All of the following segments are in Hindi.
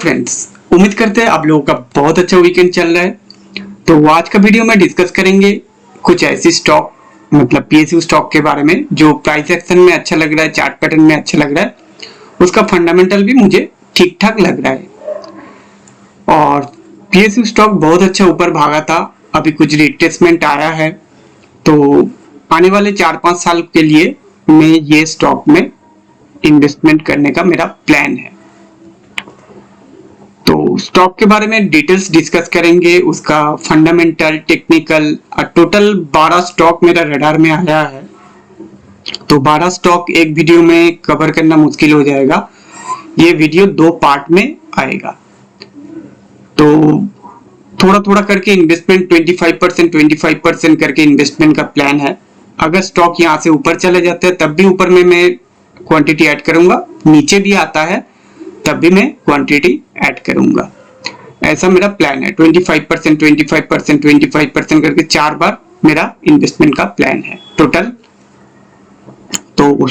फ्रेंड्स, उम्मीद करते हैं आप लोगों का बहुत अच्छा वीकेंड चल रहा है। तो आज का वीडियो में डिस्कस करेंगे कुछ ऐसी स्टॉक मतलब पीएसयू स्टॉक के बारे में जो प्राइस एक्शन में अच्छा लग रहा है, चार्ट पैटर्न में अच्छा लग रहा है, उसका फंडामेंटल भी मुझे ठीक ठाक लग रहा है। और पीएसयू स्टॉक बहुत अच्छा ऊपर भागा था, अभी कुछ रिट्रेसमेंट आया है। तो आने वाले 4-5 साल के लिए मैं ये स्टॉक में इन्वेस्टमेंट करने का मेरा प्लान है। तो स्टॉक के बारे में डिटेल्स डिस्कस करेंगे, उसका फंडामेंटल, टेक्निकल, टोटल 12 स्टॉक मेरा रडार में आया है। तो 12 स्टॉक एक वीडियो में कवर करना मुश्किल हो जाएगा, ये वीडियो 2 पार्ट में आएगा। तो थोड़ा थोड़ा करके इन्वेस्टमेंट 25% करके इन्वेस्टमेंट का प्लान है। अगर स्टॉक यहाँ से ऊपर चले जाते हैं तब भी ऊपर में मैं क्वांटिटी ऐड करूंगा, नीचे भी आता है तब भी मैं क्वांटिटी ऐड करूंगा। ऐसा मेरा प्लान है। 25% करके 4 बार मेरा इन्वेस्टमेंट का प्लान है टोटल। तो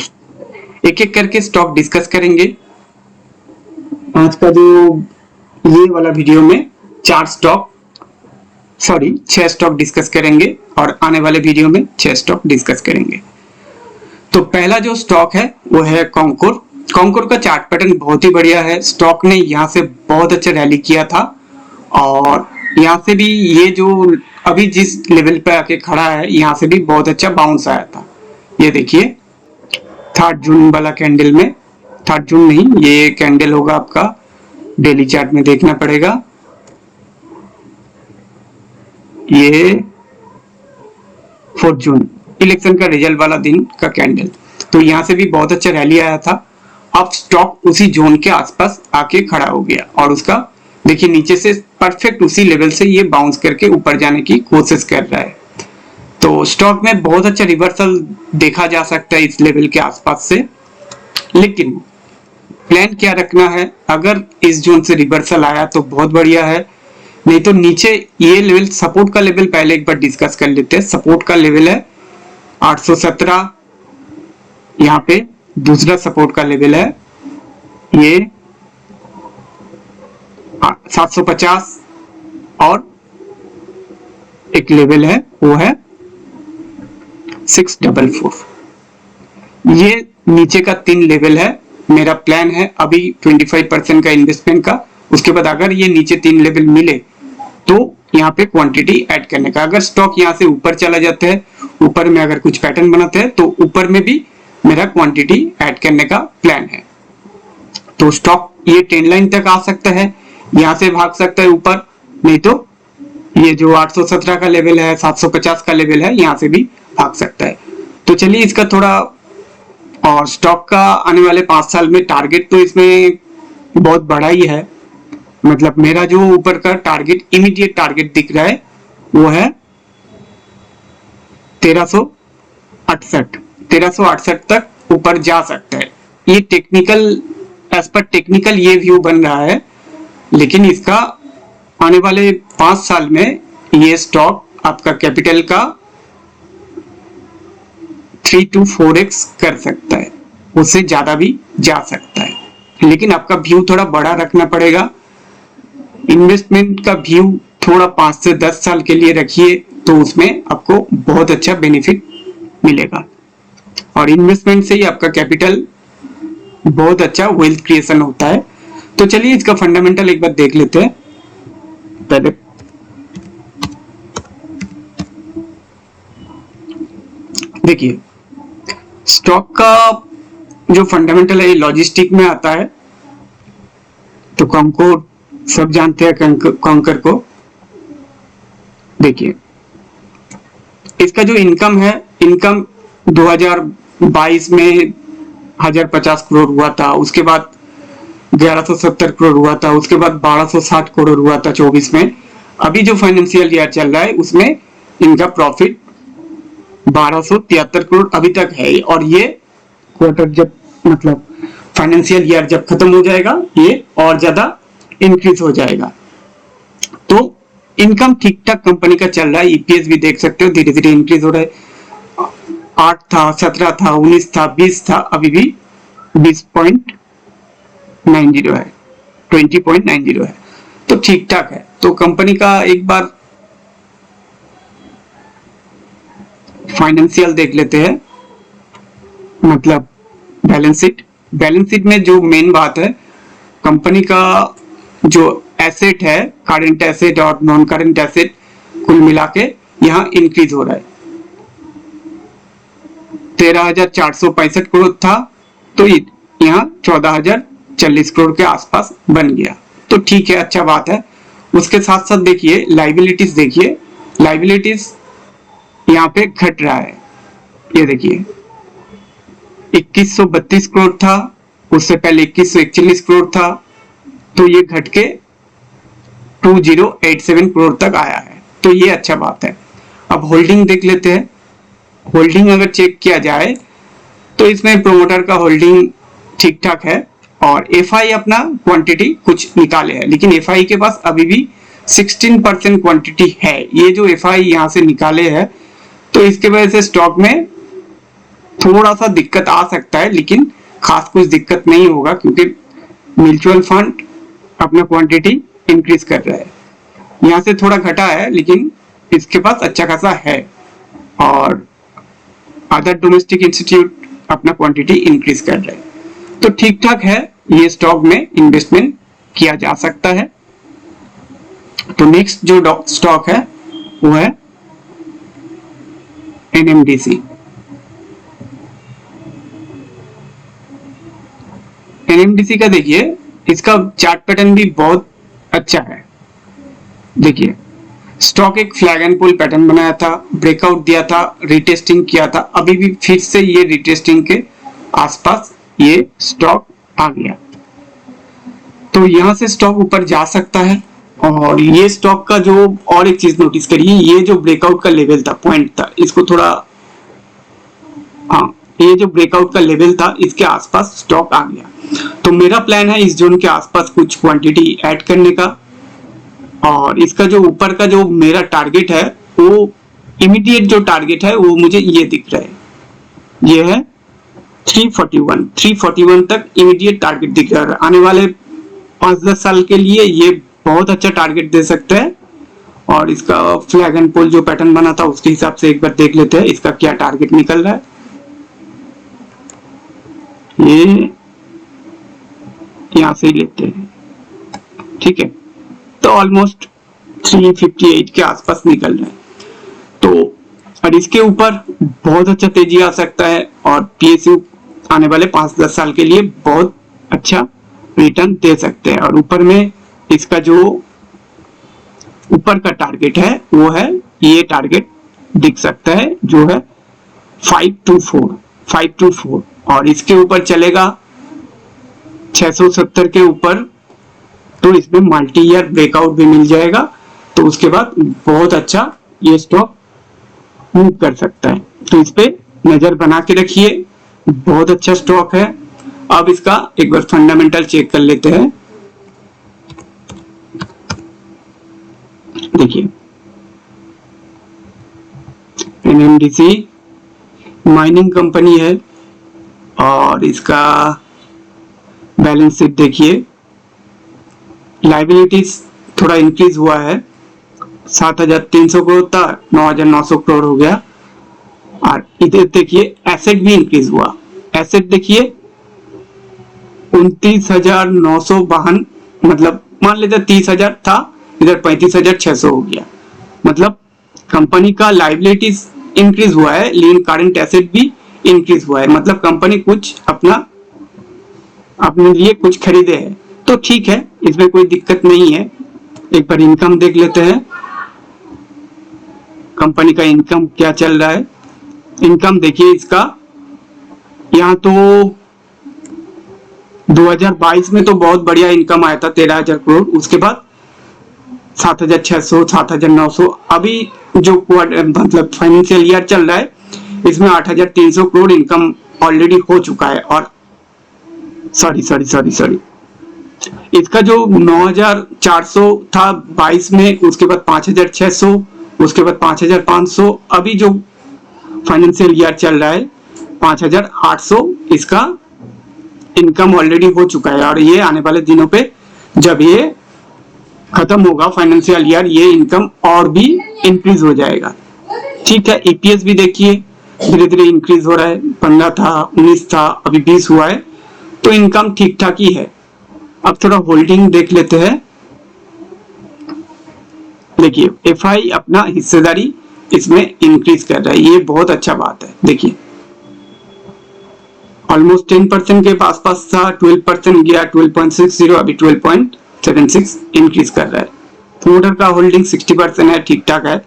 एक एक करके स्टॉक डिस्कस करेंगे। आज का जो ये वाला वीडियो में 6 स्टॉक डिस्कस करेंगे और आने वाले वीडियो में 6 स्टॉक डिस्कस करेंगे। तो पहला जो स्टॉक है वो है कॉन्कोर। कॉन्कोर का चार्ट पैटर्न बहुत ही बढ़िया है। स्टॉक ने यहाँ से बहुत अच्छा रैली किया था और यहाँ से भी ये जो अभी जिस लेवल पे आके खड़ा है यहाँ से भी बहुत अच्छा बाउंस आया था। ये देखिए 3 जून वाला कैंडल में, 3 जून नहीं, ये कैंडल होगा आपका डेली चार्ट में देखना पड़ेगा। ये 4 जून इलेक्शन का रिजल्ट वाला दिन का कैंडल। तो यहाँ से भी बहुत अच्छा रैली आया था। अब स्टॉक उसी जोन के आसपास आके खड़ा हो गया और उसका देखिए नीचे से परफेक्ट उसी लेवल से ये बाउंस करके ऊपर जाने की कोशिश कर रहा है। तो स्टॉक में बहुत अच्छा रिवर्सल देखा जा सकता है इस लेवल के आसपास से। लेकिन प्लान क्या रखना है, अगर इस जोन से रिवर्सल आया तो बहुत बढ़िया है, नहीं तो नीचे ये लेवल सपोर्ट का लेवल पहले एक बार डिस्कस कर लेते हैं। सपोर्ट का लेवल है 817, यहाँ पे दूसरा सपोर्ट का लेवल है ये 750 और एक लेवल है वो है 644। ये नीचे का 3 लेवल है। मेरा प्लान है अभी 25% का इन्वेस्टमेंट का। उसके बाद अगर ये नीचे 3 लेवल मिले तो यहाँ पे क्वांटिटी ऐड करने का। अगर स्टॉक यहाँ से ऊपर चला जाता है, ऊपर में अगर कुछ पैटर्न बनाते हैं तो ऊपर में भी मेरा क्वांटिटी ऐड करने का प्लान है। तो स्टॉक ये 10 लाइन तक आ सकता है, यहाँ से भाग सकता है ऊपर, नहीं तो ये जो 817 का लेवल है, 750 का लेवल है, यहाँ से भी भाग सकता है। तो चलिए इसका थोड़ा और स्टॉक का आने वाले 5 साल में टारगेट तो इसमें बहुत बड़ा ही है। मतलब मेरा जो ऊपर का टारगेट, इमीडिएट टारगेट दिख रहा है वो है 1368 तक ऊपर जा सकता है। ये टेक्निकल, एज पर टेक्निकल ये व्यू बन रहा है, लेकिन इसका आने वाले 5 साल में ये स्टॉक आपका कैपिटल का 3 to 4x कर सकता है, उससे ज्यादा भी जा सकता है। लेकिन आपका व्यू थोड़ा बड़ा रखना पड़ेगा। इन्वेस्टमेंट का व्यू थोड़ा 5 से 10 साल के लिए रखिए, तो उसमें आपको बहुत अच्छा बेनिफिट मिलेगा और इन्वेस्टमेंट से ही आपका कैपिटल बहुत अच्छा वेल्थ क्रिएशन होता है। तो चलिए इसका फंडामेंटल एक बार देख लेते हैं। पहले देखिए स्टॉक का जो फंडामेंटल है लॉजिस्टिक में आता है। तो कॉन्कोर सब जानते हैं, कॉन्कर को देखिए इसका जो इनकम है, इनकम 2022 में 1050 करोड़ हुआ था, उसके बाद 1170 करोड़ हुआ था, उसके बाद 1260 करोड़ हुआ था 24 में। अभी जो फाइनेंशियल ईयर चल रहा है उसमें इनका प्रॉफिट 1273 करोड़ अभी तक है। और ये क्वार्टर जब मतलब फाइनेंशियल ईयर जब खत्म हो जाएगा ये और ज्यादा इंक्रीज हो जाएगा। तो इनकम ठीक ठाक कंपनी का चल रहा है। ईपीएस भी देख सकते हो धीरे धीरे इंक्रीज हो रहा है। 8 था, 17 था, 19 था, 20 था, अभी भी 20.90 है। 20.90 है, तो ठीक ठाक है। तो कंपनी का एक बार फाइनेंशियल देख लेते हैं, मतलब बैलेंस शीट। बैलेंस शीट में जो मेन बात है, कंपनी का जो एसेट है, करंट एसेट और नॉन करंट एसेट कुल मिला के यहाँ इंक्रीज हो रहा है। 13,465 करोड़ था, तो यहाँ 14,040 करोड़ के आसपास बन गया, तो ठीक है, अच्छा बात है। उसके साथ साथ देखिए लाइबिलिटीज, देखिए लाइबिलिटीज यहाँ पे घट रहा है। ये देखिए 2132 करोड़ था, उससे पहले 2141 करोड़ था, तो ये घट के 2087 करोड़ तक आया है, तो ये अच्छा बात है। अब होल्डिंग देख लेते हैं। होल्डिंग अगर चेक किया जाए तो इसमें प्रोमोटर का होल्डिंग ठीक ठाक है, और एफआई अपना क्वांटिटी कुछ निकाले है, लेकिन एफआई के पास अभी भी 16% क्वांटिटी है। ये जो एफआई यहाँ से निकाले है, तो इसके वजह से स्टॉक में थोड़ा सा दिक्कत आ सकता है, लेकिन खास कुछ दिक्कत नहीं होगा, क्योंकि म्यूचुअल फंड अपना क्वांटिटी इंक्रीज कर रहा है। यहाँ से थोड़ा घटा है, लेकिन इसके पास अच्छा खासा है, और अदर डोमेस्टिक इंस्टीट्यूट अपना क्वांटिटी इंक्रीज कर रहे हैं, तो ठीक ठाक है। ये स्टॉक में इन्वेस्टमेंट किया जा सकता है। तो नेक्स्ट जो स्टॉक है वो है एनएमडीसी। एनएमडीसी का देखिए, इसका चार्ट पैटर्न भी बहुत अच्छा है। देखिए स्टॉक एक फ्लैग एंड पुल पैटर्न बनाया था, ब्रेकआउट दिया था, रिटेस्टिंग किया था, अभी भी फिर से ये रिटेस्टिंग के आसपास ये स्टॉक आ गया, तो यहां से स्टॉक ऊपर जा सकता है। और ये स्टॉक का जो और एक चीज नोटिस करिए, ये जो ब्रेकआउट का लेवल था, पॉइंट था, इसको थोड़ा, हाँ, ये जो ब्रेकआउट का लेवल था इसके आसपास स्टॉक आ गया, तो मेरा प्लान है इस जोन के आसपास कुछ क्वांटिटी ऐड करने का। और इसका जो ऊपर का जो मेरा टारगेट है, वो इमीडिएट जो टारगेट है वो मुझे ये दिख रहा है, ये है 341 तक इमीडिएट टारगेट दिख रहा है। आने वाले 5-10 साल के लिए ये बहुत अच्छा टारगेट दे सकते हैं। और इसका फ्लैग एंड पोल जो पैटर्न बना था उसके हिसाब से एक बार देख लेते हैं इसका क्या टारगेट निकल रहा है। ये यहां से ही लेते हैं, ठीक है, तो ऑलमोस्ट 358 के आसपास निकल रहा है, तो और इसके ऊपर बहुत अच्छा तेजी आ सकता है, और पीएसयू आने वाले 5-10 साल के लिए बहुत अच्छा रिटर्न दे सकते हैं। और ऊपर में इसका जो ऊपर का टारगेट है वो है, ये टारगेट दिख सकता है जो है 524, और इसके ऊपर चलेगा 670 के ऊपर, तो इसमें मल्टी ईयर ब्रेकआउट भी मिल जाएगा, तो उसके बाद बहुत अच्छा ये स्टॉक मूव कर सकता है, तो इस पे नजर बना के रखिए, बहुत अच्छा स्टॉक है। अब इसका एक बार फंडामेंटल चेक कर लेते हैं। देखिए एनएमडीसी माइनिंग कंपनी है, और इसका बैलेंस शीट देखिए, लाइबिलिटीज थोड़ा इंक्रीज हुआ है, 7,300 करोड़ था, 9,900 करोड़ हो गया। और इधर देखिए एसेट भी इंक्रीज हुआ, एसेट देखिए 29,952, मतलब मान लेते 30,000 था, इधर 35,600 हो गया, मतलब कंपनी का लाइबिलिटीज इंक्रीज हुआ है, लेकिन करंट एसेट भी इंक्रीज हुआ है, मतलब कंपनी कुछ अपने लिए कुछ खरीदे है, तो ठीक है, इसमें कोई दिक्कत नहीं है। एक बार इनकम देख लेते हैं, कंपनी का इनकम क्या चल रहा है। इनकम देखिए इसका, यहाँ तो 2022 में तो बहुत बढ़िया इनकम आया था 13,000 करोड़, उसके बाद 7,600, 7,900, अभी जो मतलब फाइनेंशियल ईयर चल रहा है इसमें 8,300 करोड़ इनकम ऑलरेडी हो चुका है। और सॉरी इसका जो 9,400 था 22 में, उसके बाद 5,600, उसके बाद 5,500, अभी जो फाइनेंशियल ईयर चल रहा है 5,800 इसका इनकम ऑलरेडी हो चुका है, और ये आने वाले दिनों पे जब ये खत्म होगा फाइनेंशियल ईयर, ये इनकम और भी इंक्रीज हो जाएगा। ठीक है, ईपीएस भी देखिए धीरे धीरे इंक्रीज हो रहा है, 15 था, 19 था, अभी 20 हुआ है, तो इनकम ठीक ठाक ही है। अब थोड़ा होल्डिंग देख लेते हैं। देखिए एफआई अपना हिस्सेदारी इसमें इंक्रीज कर रहा है, ये बहुत अच्छा बात है। देखिए ऑलमोस्ट 10% के आसपास था, 12% गया, 12.60, अभी 12.76 इंक्रीज कर रहा है। प्रोमोटर का होल्डिंग 60% है, ठीक ठाक है।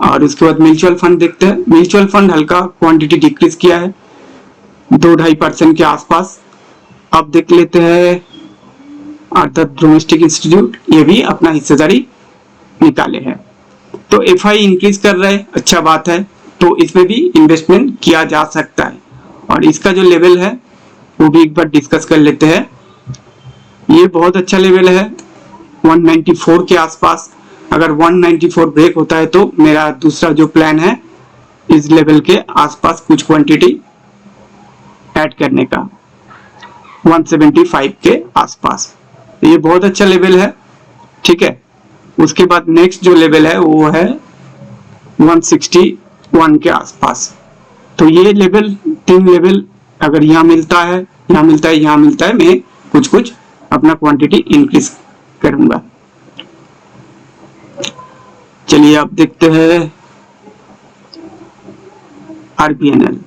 और उसके बाद म्यूचुअल फंड देखते हैं। म्यूचुअल फंड हल्का क्वांटिटी डिक्रीज किया है, 2-2.5% के आसपास। अब देख लेते हैं अर्थात डोमेस्टिक इंस्टीट्यूट, ये भी अपना हिस्सेदारी निकाले हैं। तो एफआई इंक्रीज कर रहा है, अच्छा बात है, तो इसमें भी इन्वेस्टमेंट किया जा सकता है। और इसका जो लेवल है वो भी एक बार डिस्कस कर लेते हैं। ये बहुत अच्छा लेवल है, 194 के आसपास। अगर 194 ब्रेक होता है तो मेरा दूसरा जो प्लान है इस लेवल के आसपास कुछ क्वांटिटी ऐड करने का, 175 के आसपास। ये बहुत अच्छा लेवल है, ठीक है। उसके बाद नेक्स्ट जो लेवल है वो है 161 के आसपास। तो ये लेवल, 3 लेवल अगर यहाँ मिलता है, यहाँ मिलता है, यहाँ मिलता है, मैं कुछ कुछ अपना क्वांटिटी इंक्रीज करूंगा। चलिए अब देखते हैं आरबीएनएल।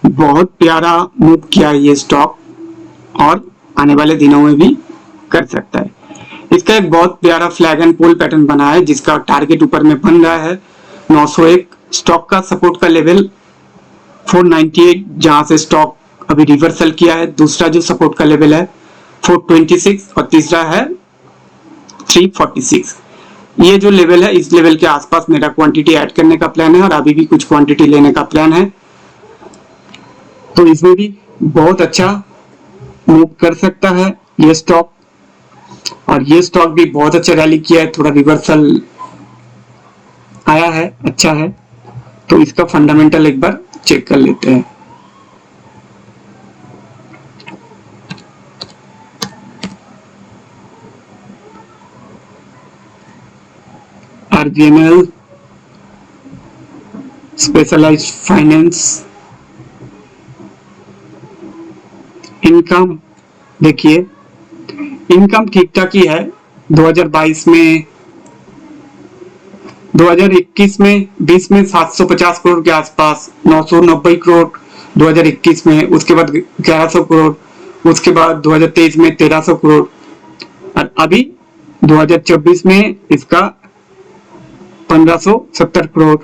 बहुत प्यारा मूव किया ये स्टॉक और आने वाले दिनों में भी कर सकता है। इसका एक बहुत प्यारा फ्लैग एंड पोल पैटर्न बना है जिसका टारगेट ऊपर में बन रहा है 901। स्टॉक का सपोर्ट का लेवल 498, जहां से स्टॉक अभी रिवर्सल किया है। दूसरा जो सपोर्ट का लेवल है 426 और तीसरा है 346। ये जो लेवल है, इस लेवल के आसपास मेरा क्वांटिटी ऐड करने का प्लान है और अभी भी कुछ क्वांटिटी लेने का प्लान है। तो इसमें भी बहुत अच्छा मूव कर सकता है ये स्टॉक। और ये स्टॉक भी बहुत अच्छा रैली किया है, थोड़ा रिवर्सल आया है, अच्छा है। तो इसका फंडामेंटल एक बार चेक कर लेते हैं। आरबीएनएल स्पेशलाइज्ड फाइनेंस, इनकम देखिए, इनकम ठीक ठाक ही है। 2022 में, 2021 में, 20 में 750 करोड़ के आसपास, 990 करोड़ 2021 में, उसके बाद 1100 करोड़, उसके बाद 2023 में 1300 करोड़ और अभी 2024 में इसका 1570 करोड़।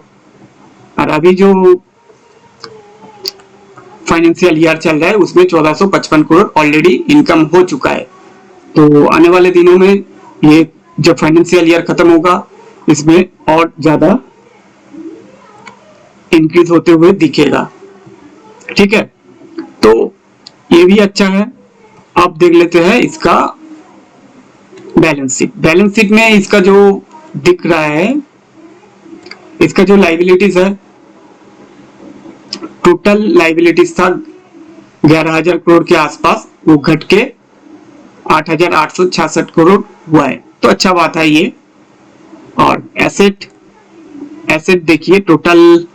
और अभी जो फाइनेंशियल ईयर चल रहा है उसमें 1455 करोड़ ऑलरेडी इनकम हो चुका है। तो आने वाले दिनों में ये जब फाइनेंशियल ईयर खत्म होगा इसमें और ज्यादा इंक्रीज होते हुए दिखेगा, ठीक है। तो ये भी अच्छा है। अब देख लेते हैं इसका बैलेंस शीट। बैलेंस शीट में इसका जो दिख रहा है, इसका जो लाइबिलिटीज है, टोटल लाइबिलिटीज था 11,000 करोड़ के आसपास, वो घट के 8,866 करोड़ हुआ है, तो अच्छा बात है ये। और एसेट देखिए, टोटल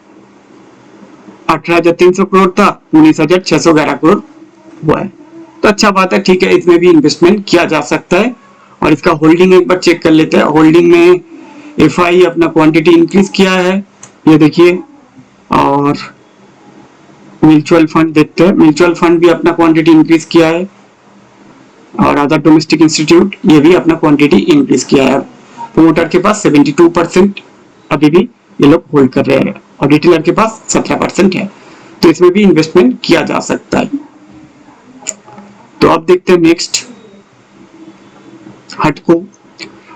18,300 करोड़ था, 19,611 करोड़ हुआ है, तो अच्छा बात है, ठीक है। इसमें भी इन्वेस्टमेंट किया जा सकता है। और इसका होल्डिंग एक बार चेक कर लेते हैं। होल्डिंग में एफआई अपना क्वांटिटी इंक्रीज किया है, ये देखिए। और म्यूचुअल फंड देखते हैं, म्यूचुअल फंड भी अपना क्वांटिटी इंक्रीज किया है। और अदर डोमेस्टिक इंस्टीट्यूट ये भी अपना क्वांटिटी इंक्रीज किया है। प्रोमोटर के पास 72% अभी भी ये लोग होल्ड कर रहे हैं और रिटेलर के पास 17% है, तो इसमें भी इन्वेस्टमेंट किया जा सकता है। तो अब देखते हैं नेक्स्ट हटको।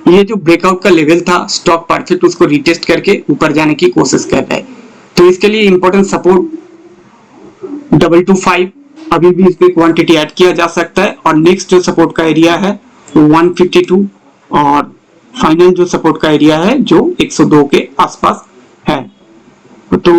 ये जो ब्रेकआउट का लेवल था, स्टॉक परफेक्ट उसको रिटेस्ट करके ऊपर जाने की कोशिश कर रहा है, तो इसके लिए इंपॉर्टेंट सपोर्ट 225 अभी भी इसमें क्वांटिटी ऐड किया जा सकता है। और नेक्स्ट जो सपोर्ट का एरिया है वो 152 और फाइनल जो सपोर्ट का एरिया है जो 102 के आसपास है। तो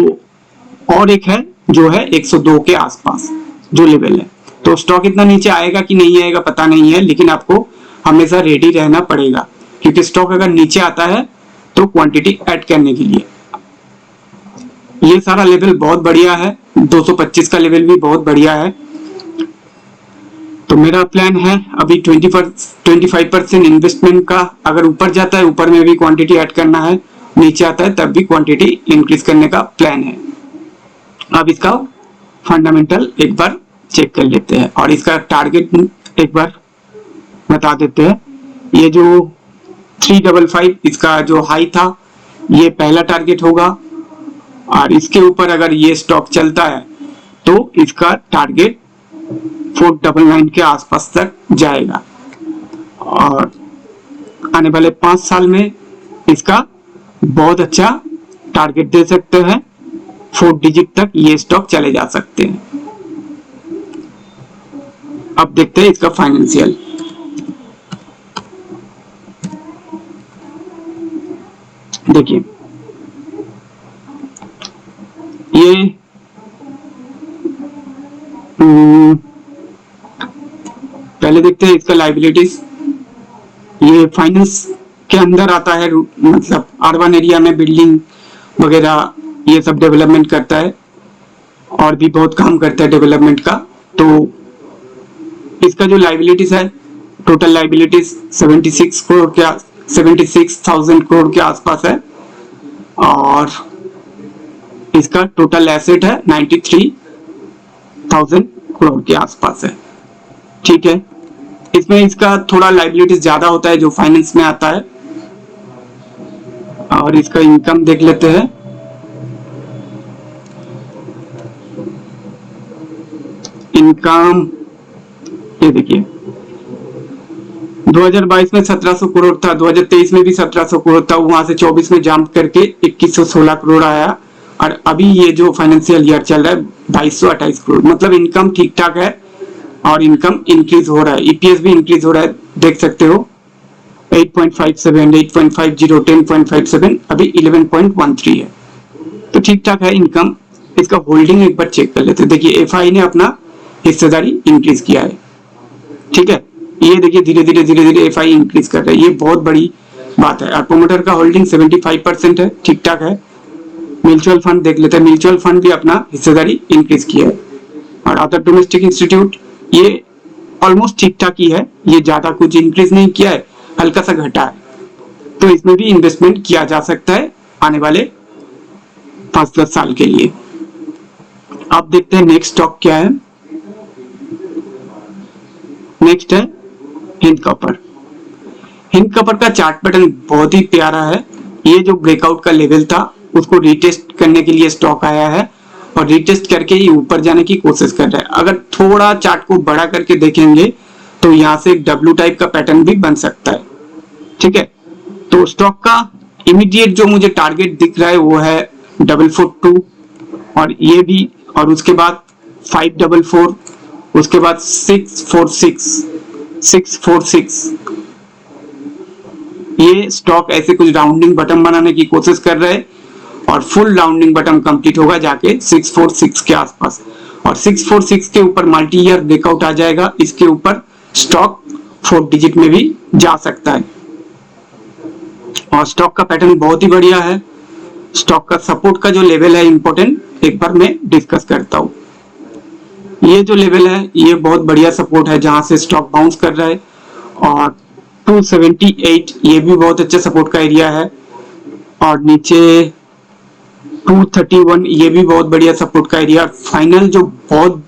और एक है जो है 102 के आसपास जो लेवल है, तो स्टॉक इतना नीचे आएगा कि नहीं आएगा पता नहीं है, लेकिन आपको हमेशा रेडी रहना पड़ेगा, क्योंकि स्टॉक अगर नीचे आता है तो क्वांटिटी ऐड करने के लिए। ये सारा लेवल बहुत बढ़िया है, 225 का लेवल भी बहुत बढ़िया है। तो मेरा प्लान है अभी 25% इन्वेस्टमेंट का, अगर ऊपर जाता है ऊपर में भी क्वांटिटी ऐड करना है, नीचे आता है तब भी क्वांटिटी इंक्रीज करने का प्लान है। अब इसका फंडामेंटल एक बार चेक कर लेते हैं और इसका टारगेट एक बार बता देते हैं। ये जो 355 इसका जो हाई था, ये पहला टारगेट होगा, और इसके ऊपर अगर ये स्टॉक चलता है तो इसका टारगेट 499 के आसपास तक जाएगा, और आने वाले 5 साल में इसका बहुत अच्छा टारगेट दे सकते हैं, 4 डिजिट तक ये स्टॉक चले जा सकते हैं। अब देखते हैं इसका फाइनेंशियल। देखिए ये पहले देखते हैं इसका लायबिलिटीज। ये फाइनेंस के अंदर आता है, मतलब अर्बन एरिया में बिल्डिंग वगैरह ये सब डेवलपमेंट करता है और भी बहुत काम करता है डेवलपमेंट का। तो इसका जो लायबिलिटीज है, टोटल लायबिलिटीज 76,000 करोड़ के आसपास है, और इसका टोटल एसेट है 93,000 करोड़ के आसपास है। ठीक है, इसमें इसका थोड़ा लायबिलिटीज ज्यादा होता है जो फाइनेंस में आता है। और इसका इनकम देख लेते हैं। इनकम ये देखिए 2022 में 1700 करोड़ था, 2023 में भी 1700 करोड़ था, वहां से 24 में जंप करके 2116 करोड़ आया, और अभी ये जो फाइनेंशियल ईयर चल रहा है 2228 करोड़। मतलब इनकम ठीक ठाक है और इनकम इंक्रीज हो रहा है, ईपीएस भी इंक्रीज हो रहा है, देख सकते हो 8.57, 8.50, 10.57, अभी 11.13 है, तो ठीक ठाक है इनकम। इसका होल्डिंग एक बार चेक कर लेते हैं। देखिए एफआई ने अपना हिस्सेदारी इंक्रीज किया है। ठीक है, ये देखिए धीरे धीरे एफआई इंक्रीज कर रहा है, ये बहुत बड़ी बात है। और प्रोमोटर का होल्डिंग 75% है, ठीक ठाक है। म्यूचुअल फंड देख लेते हैं, म्यूचुअल फंड भी अपना हिस्सेदारी इंक्रीज किया है। और अदर डोमेस्टिक इंस्टीट्यूट ये ऑलमोस्ट ठीक ठाक ही है, ये ज्यादा कुछ इंक्रीज नहीं किया है, हल्का सा घटा है, तो इसमें भी इन्वेस्टमेंट किया जा सकता है आने वाले 5-10 साल के लिए। अब देखते हैं नेक्स्ट स्टॉक क्या है। नेक्स्ट है हिंद कॉपर। हिंद कॉपर का चार्ट पैटर्न बहुत ही प्यारा है। ये जो ब्रेकआउट का लेवल था उसको रिटेस्ट करने के लिए स्टॉक आया है, और रिटेस्ट करके ये ऊपर जाने की कोशिश कर रहा है। अगर थोड़ा चार्ट को बड़ा करके देखेंगे तो यहाँ से एक डब्ल्यू टाइप का पैटर्न भी बन सकता है। ठीक है, तो स्टॉक का इमीडिएट जो मुझे टारगेट दिख रहा है वो है 442, और ये भी, और उसके बाद 544, उसके बाद 646। ये स्टॉक ऐसे कुछ राउंडिंग बटन बनाने की कोशिश कर रहे हैं, और फुल राउंडिंग बटन कंप्लीट होगा जाके 646 के आसपास, और 646 के ऊपर मल्टी ईयर ब्रेकआउट आ जाएगा। इसके ऊपर स्टॉक 4 डिजिट में भी जा सकता है, और स्टॉक का पैटर्न बहुत ही बढ़िया है। स्टॉक का सपोर्ट का जो लेवल है इंपॉर्टेंट, एक बार मैं डिस्कस करता हूँ। ये जो लेवल है ये बहुत बढ़िया सपोर्ट है जहां से स्टॉक बाउंस कर रहा है, और 278 ये भी बहुत अच्छा सपोर्ट का एरिया है, और नीचे 231 ये भी बहुत बढ़िया सपोर्ट का एरिया। फाइनल जो बहुत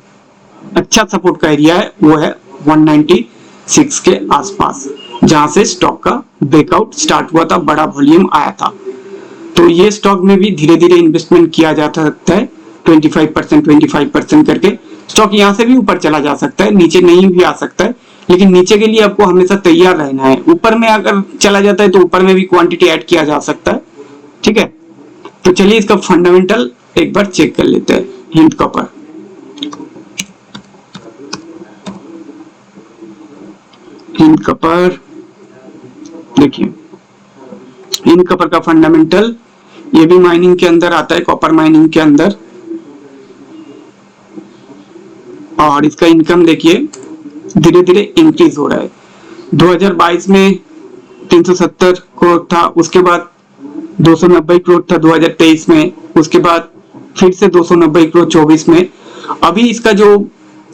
अच्छा सपोर्ट का एरिया है वो है 196 के आसपास, जहां से स्टॉक का ब्रेकआउट स्टार्ट हुआ था, बड़ा वॉल्यूम आया था। तो ये स्टॉक में भी धीरे धीरे इन्वेस्टमेंट किया जा सकता है, 25% करके। स्टॉक यहाँ से भी ऊपर चला जा सकता है, नीचे नहीं भी आ सकता है, लेकिन नीचे के लिए आपको हमेशा तैयार रहना है। ऊपर में अगर चला जाता है तो ऊपर में भी क्वांटिटी ऐड किया जा सकता है। ठीक है, तो चलिए इसका फंडामेंटल एक बार चेक कर लेते हैं। हिंद कॉपर, हिंद कॉपर देखिए, हिंद कॉपर का फंडामेंटल ये भी माइनिंग के अंदर आता है, कॉपर माइनिंग के अंदर, और इसका इनकम देखिए धीरे धीरे इंक्रीज हो रहा है। 2022 में 370 करोड़ था, उसके बाद 290 करोड़ था 2023 में, उसके बाद फिर से 290 करोड़ 24 में। अभी इसका जो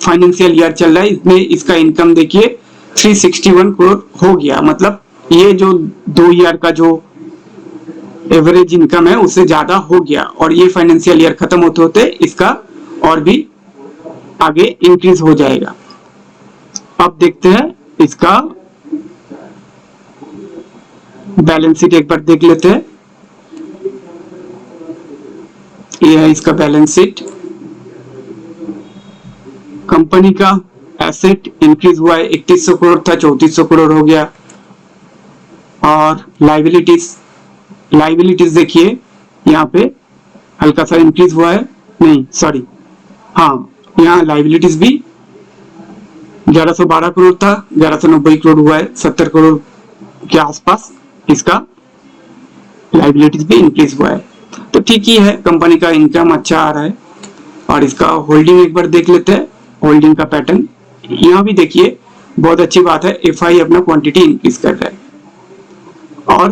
फाइनेंशियल ईयर चल रहा है इसमें इसका इनकम देखिए 361 करोड़ हो गया। मतलब ये जो 2 ईयर का जो एवरेज इनकम है उससे ज्यादा हो गया, और ये फाइनेंशियल ईयर खत्म होते होते इसका और भी आगे इंक्रीज हो जाएगा। अब देखते हैं इसका बैलेंस शीट, एक बार देख लेते हैं। ये है इसका बैलेंस शीट। कंपनी का एसेट इंक्रीज हुआ है, 3100 करोड़ था 3400 करोड़ हो गया। और लाइबिलिटीज देखिए यहाँ पे हल्का सा इंक्रीज हुआ है, नहीं सॉरी, हाँ यहाँ लाइबिलिटीज भी 1112 करोड़ था 1190 करोड़ हुआ है, 70 करोड़ के आसपास इसका लाइबिलिटीज भी इंक्रीज हुआ है। तो ठीक ही है, कंपनी का इनकम अच्छा आ रहा है। और इसका होल्डिंग एक बार देख लेते हैं, होल्डिंग का पैटर्न यहाँ भी देखिए बहुत अच्छी बात है, एफआई अपना क्वांटिटी इंक्रीज कर रहा है और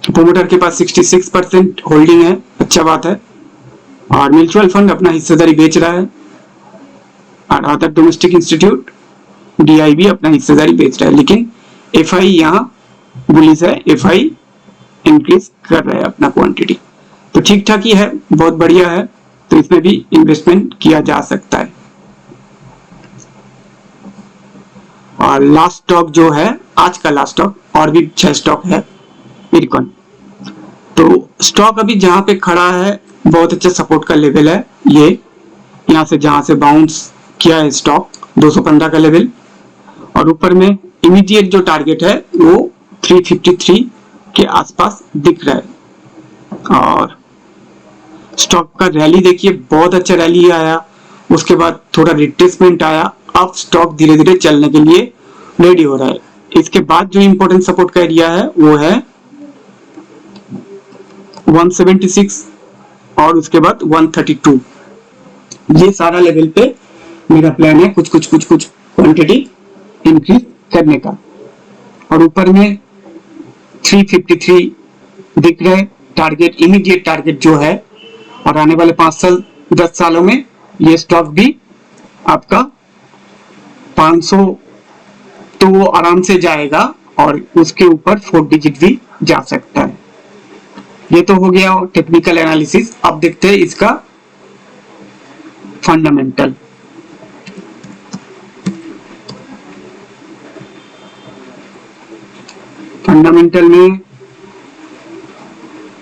प्रोमोटर के पास 66% होल्डिंग है, अच्छा बात है। और म्यूचुअल फंड अपना हिस्सेदारी बेच रहा है और अदर डोमेस्टिक इंस्टीट्यूट डीआई भी अपना हिस्सेदारी बेच रहा है, लेकिन एफआई यहाँ बुलिश है, एफआई इंक्रीज कर रहा है अपना क्वांटिटी। तो ठीक ठाक ही है, बहुत बढ़िया है, तो इसमें भी इन्वेस्टमेंट किया जा सकता है। और लास्ट स्टॉक जो है आज का लास्ट स्टॉक, और भी 6 स्टॉक है इरकॉन। तो स्टॉक अभी जहां पे खड़ा है बहुत अच्छा सपोर्ट का लेवल है, ये यहां से जहां से बाउंस किया है स्टॉक 215 का लेवल, और ऊपर में इमीडिएट जो टारगेट है वो 353 के आसपास दिख रहा है। और स्टॉक का रैली देखिए बहुत अच्छा रैली आया, उसके बाद थोड़ा रिट्रेसमेंट आया, अब स्टॉक धीरे धीरे चलने के लिए रेडी हो रहा है। इसके बाद जो इंपॉर्टेंट सपोर्ट का एरिया है वो है 176 और उसके बाद 132। ये सारा लेवल पे मेरा प्लान है कुछ क्वांटिटी इंक्रीज करने का। और ऊपर में 353 दिख रहा है टारगेट, इमीडिएट टारगेट जो है, और आने वाले 10 सालों में ये स्टॉक भी आपका 500 तो वो आराम से जाएगा और उसके ऊपर 4 डिजिट भी जा सकता है। ये तो हो गया टेक्निकल एनालिसिस। अब देखते हैं इसका फंडामेंटल। फंडामेंटल में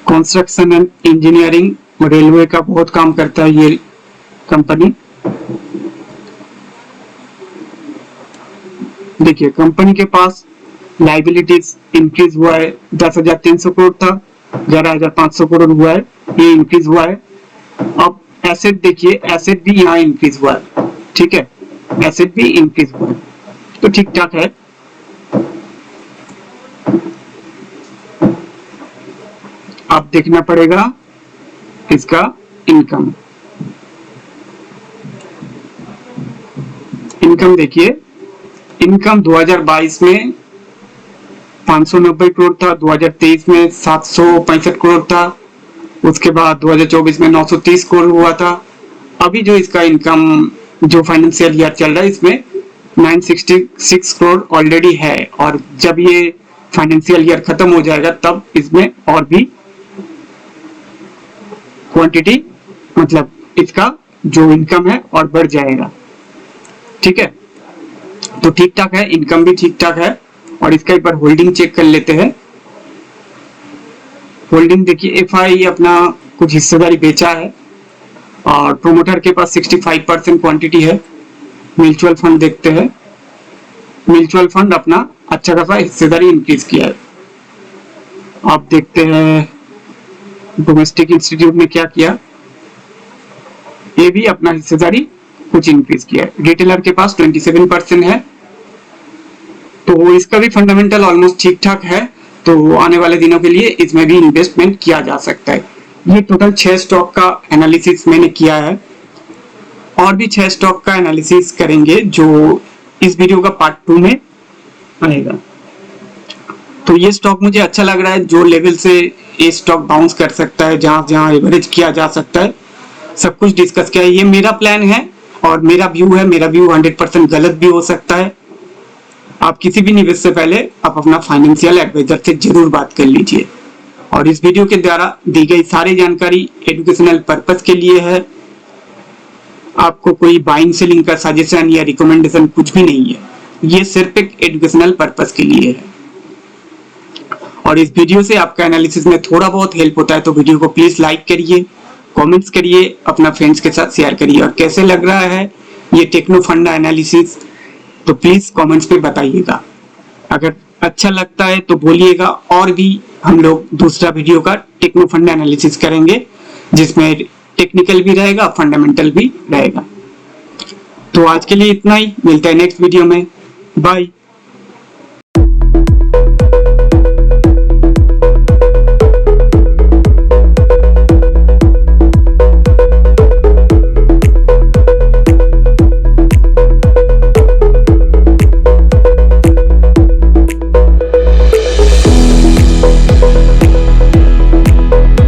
कंस्ट्रक्शन एंड इंजीनियरिंग, रेलवे का बहुत काम करता है ये कंपनी। देखिए कंपनी के पास लाइबिलिटीज इंक्रीज हुआ है, 10,300 करोड़ था 11,500 करोड़ हुआ है, ये इंक्रीज हुआ है। अब एसेट देखिए, एसेट भी यहाँ इंक्रीज हुआ है, ठीक है, एसेट भी इंक्रीज हुआ है, तो ठीक ठाक है। अब देखना पड़ेगा इसका इनकम। इनकम देखिए, इनकम 2022 में 590 करोड़ था, 2023 में 765 करोड़ था, उसके बाद 2024 में 930 करोड़ हुआ था। अभी जो इसका इनकम जो फाइनेंशियल ईयर चल रहा है इसमें 966 करोड़ ऑलरेडी है, और जब ये फाइनेंशियल ईयर खत्म हो जाएगा तब इसमें और भी क्वांटिटी, मतलब इसका जो इनकम है और बढ़ जाएगा, ठीक है। तो ठीक ठाक है, इनकम भी ठीक ठाक है। और इसका एक बार होल्डिंग चेक कर लेते हैं। होल्डिंग देखिए, एफआई अपना कुछ हिस्सेदारी बेचा है और प्रोमोटर के पास 65% क्वांटिटी है। म्यूचुअल फंड देखते हैं, म्यूचुअल फंड अपना अच्छा खासा हिस्सेदारी इंक्रीज किया है। आप देखते हैं डोमेस्टिक इंस्टीट्यूट में क्या किया, ये भी अपना हिस्सेदारी कुछ इंक्रीज किया है। रिटेलर के पास 27% है, तो इसका भी फंडामेंटल ऑलमोस्ट ठीक ठाक है, तो आने वाले दिनों के लिए इसमें भी इन्वेस्टमेंट किया जा सकता है। ये टोटल 6 स्टॉक का एनालिसिस मैंने किया है। और भी 6 स्टॉक का एनालिसिस करेंगे जो इस वीडियो का पार्ट 2 में आएगा। तो ये स्टॉक मुझे अच्छा लग रहा है, जो लेवल से ये स्टॉक बाउंस कर सकता है, जहां जहां एवरेज किया जा सकता है, सब कुछ डिस्कस किया है। ये मेरा प्लान है और मेरा व्यू है, मेरा व्यू 100% गलत भी हो सकता है। आप किसी भी निवेश से पहले आप अपना फाइनेंशियल एडवाइजर से जरूर बात कर लीजिए। और इस वीडियो के द्वारा दी गई सारी जानकारी एजुकेशनल पर्पस के लिए है, आपको कोई बाइंग सेलिंग का सजेशन या रिकमेंडेशन कुछ भी नहीं है, ये सिर्फ एक एजुकेशनल पर्पस के लिए है। और इस वीडियो से आपका एनालिसिस में थोड़ा बहुत हेल्प होता है तो वीडियो को प्लीज लाइक करिए, कमेंट्स करिए, अपना फ्रेंड्स के साथ शेयर करिए। और कैसे लग रहा है ये टेक्नो फंडा एनालिसिस तो प्लीज कमेंट्स पे बताइएगा। अगर अच्छा लगता है तो बोलिएगा, और भी हम लोग दूसरा वीडियो का टेक्नो फंडा एनालिसिस करेंगे जिसमें टेक्निकल भी रहेगा, फंडामेंटल भी रहेगा। तो आज के लिए इतना ही, मिलता है नेक्स्ट वीडियो में, बाय।